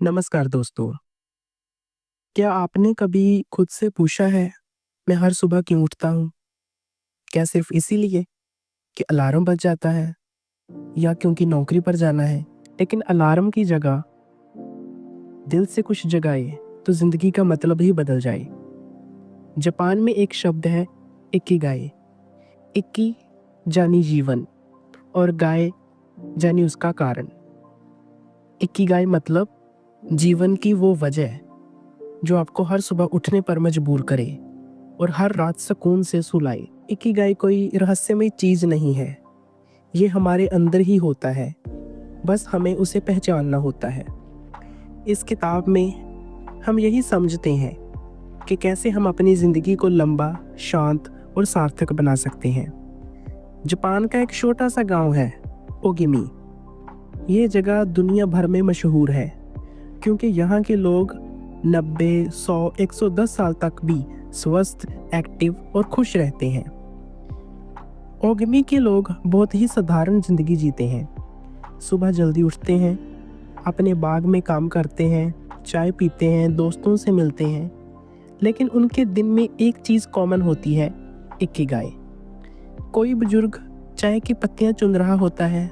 नमस्कार दोस्तों। क्या आपने कभी खुद से पूछा है, मैं हर सुबह क्यों उठता हूँ? क्या सिर्फ़ इसीलिए कि अलार्म बज जाता है या क्योंकि नौकरी पर जाना है? लेकिन अलार्म की जगह दिल से कुछ जगाए तो ज़िंदगी का मतलब ही बदल जाए। जापान में एक शब्द है इकिगाई। इक्की जानी जीवन और गाय जानी उसका कारण। इकिगाई मतलब जीवन की वो वजह जो आपको हर सुबह उठने पर मजबूर करे और हर रात सुकून से सुलाए। इकिगाई कोई रहस्यमय चीज नहीं है, ये हमारे अंदर ही होता है, बस हमें उसे पहचानना होता है। इस किताब में हम यही समझते हैं कि कैसे हम अपनी ज़िंदगी को लंबा, शांत और सार्थक बना सकते हैं। जापान का एक छोटा सा गांव है ओगिमी। ये जगह दुनिया भर में मशहूर है क्योंकि यहाँ के लोग 90, 100, 110 साल तक भी स्वस्थ, एक्टिव और खुश रहते हैं। ओगमी के लोग बहुत ही साधारण जिंदगी जीते हैं। सुबह जल्दी उठते हैं, अपने बाग में काम करते हैं, चाय पीते हैं, दोस्तों से मिलते हैं। लेकिन उनके दिन में एक चीज़ कॉमन होती है, इकिगाई। कोई बुजुर्ग चाय की पत्तियां चुन रहा होता है,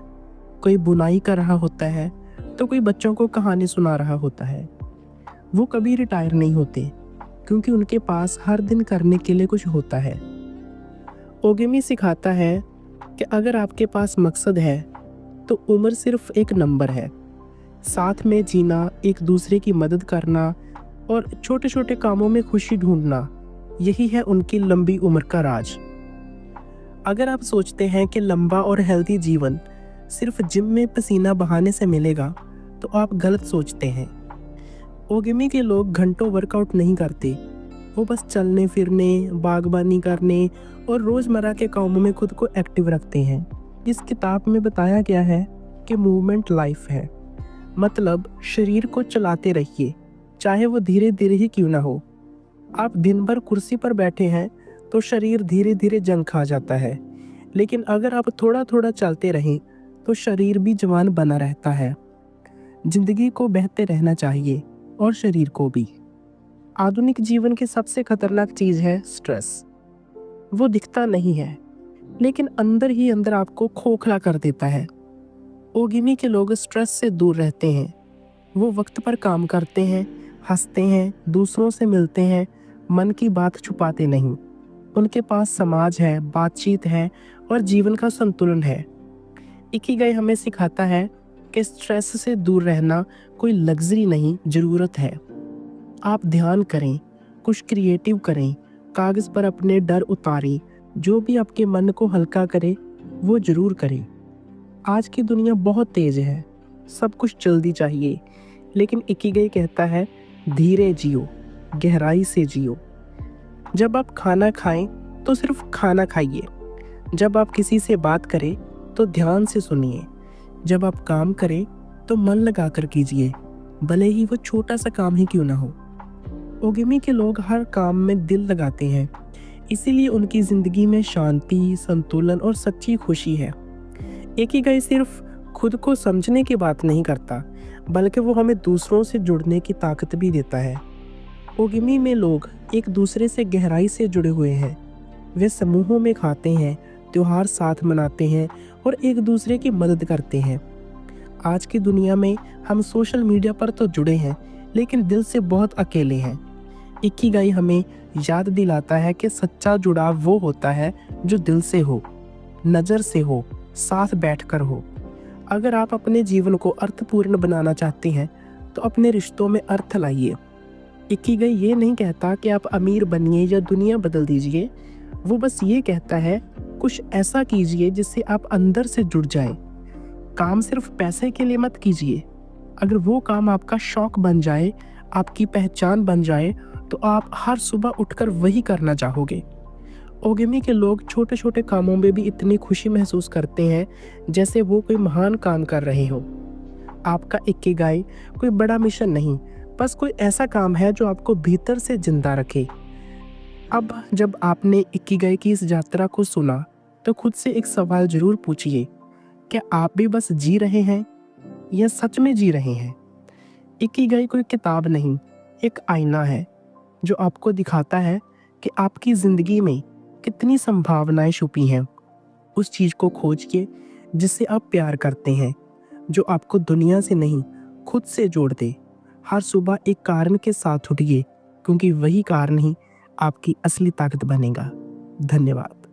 कोई बुनाई कर रहा होता है, तो कोई बच्चों को कहानी सुना रहा होता है। वो कभी रिटायर नहीं होते क्योंकि उनके पास हर दिन करने के लिए कुछ होता है। ओगमी सिखाता है कि अगर आपके पास मकसद है तो उम्र सिर्फ एक नंबर है। साथ में जीना, एक दूसरे की मदद करना और छोटे छोटे कामों में खुशी ढूंढना, यही है उनकी लंबी उम्र का राज। अगर आप सोचते हैं कि लंबा और हेल्दी जीवन सिर्फ जिम में पसीना बहाने से मिलेगा तो आप गलत सोचते हैं। ओगमी के लोग घंटों वर्कआउट नहीं करते, वो बस चलने फिरने, बागबानी करने और रोज़मर्रा के कामों में खुद को एक्टिव रखते हैं। इस किताब में बताया गया है कि मूवमेंट लाइफ है, मतलब शरीर को चलाते रहिए, चाहे वो धीरे धीरे ही क्यों ना हो। आप दिन भर कुर्सी पर बैठे हैं तो शरीर धीरे धीरे जंग खा जाता है, लेकिन अगर आप थोड़ा थोड़ा चलते रहें तो शरीर भी जवान बना रहता है। जिंदगी को बहते रहना चाहिए और शरीर को भी। आधुनिक जीवन की सबसे खतरनाक चीज है स्ट्रेस। वो दिखता नहीं है, लेकिन अंदर ही अंदर आपको खोखला कर देता है। ओगिमी के लोग स्ट्रेस से दूर रहते हैं। वो वक्त पर काम करते हैं, हंसते हैं, दूसरों से मिलते हैं, मन की बात छुपाते नहीं। उनके पास समाज है, बातचीत है और जीवन का संतुलन है। इकिगाई हमें सिखाता है कि स्ट्रेस से दूर रहना कोई लग्जरी नहीं, जरूरत है। आप ध्यान करें, कुछ क्रिएटिव करें, कागज पर अपने डर उतारें, जो भी आपके मन को हल्का करे वो जरूर करें। आज की दुनिया बहुत तेज है, सब कुछ जल्दी चाहिए, लेकिन इकिगाई कहता है धीरे जियो, गहराई से जियो। जब आप खाना खाएं तो सिर्फ खाना खाइए। जब आप किसी से बात करें तो ध्यान से सुनिए। जब आप काम करें तो मन लगाकर कीजिए, भले ही वो छोटा सा काम ही क्यों ना हो। ओगिमी के लोग हर काम में दिल लगाते हैं, इसीलिए उनकी जिंदगी में शांति, संतुलन और सच्ची खुशी है। इकिगाई सिर्फ खुद को समझने की बात नहीं करता, बल्कि वो हमें दूसरों से जुड़ने की ताकत भी देता है। ओगिमी में लोग एक दूसरे से गहराई से जुड़े हुए हैं। वे समूहों में खाते हैं, त्योहार साथ मनाते हैं और एक दूसरे की मदद करते हैं। आज की दुनिया में हम सोशल मीडिया पर तो जुड़े हैं, लेकिन दिल से बहुत अकेले हैं। इकिगाई हमें याद दिलाता है कि सच्चा जुड़ाव वो होता है जो दिल से हो, नज़र से हो, साथ बैठकर हो। अगर आप अपने जीवन को अर्थपूर्ण बनाना चाहते हैं तो अपने रिश्तों में अर्थ लाइए। इकिगाई ये नहीं कहता कि आप अमीर बनिए या दुनिया बदल दीजिए, वो बस ये कहता है कुछ ऐसा कीजिए जिससे आप अंदर से जुड़ जाए। काम सिर्फ पैसे के लिए मत कीजिए। अगर वो काम आपका शौक बन जाए, आपकी पहचान बन जाए, तो आप हर सुबह उठकर वही करना चाहोगे। ओगिमी के लोग छोटे छोटे कामों में भी इतनी खुशी महसूस करते हैं जैसे वो कोई महान काम कर रहे हो। आपका इकिगाई कोई बड़ा मिशन नहीं, बस कोई ऐसा काम है जो आपको भीतर से जिंदा रखे। अब जब आपने इकिगाई की इस यात्रा को सुना तो खुद से एक सवाल जरूर पूछिए, क्या आप भी बस जी रहे हैं या सच में जी रहे हैं? इकिगाई कोई किताब नहीं, एक आईना है जो आपको दिखाता है कि आपकी ज़िंदगी में कितनी संभावनाएं छुपी हैं। उस चीज़ को खोजिए जिससे आप प्यार करते हैं, जो आपको दुनिया से नहीं खुद से जोड़ दे। हर सुबह एक कारण के साथ उठिए, क्योंकि वही कारण ही आपकी असली ताकत बनेगा। धन्यवाद।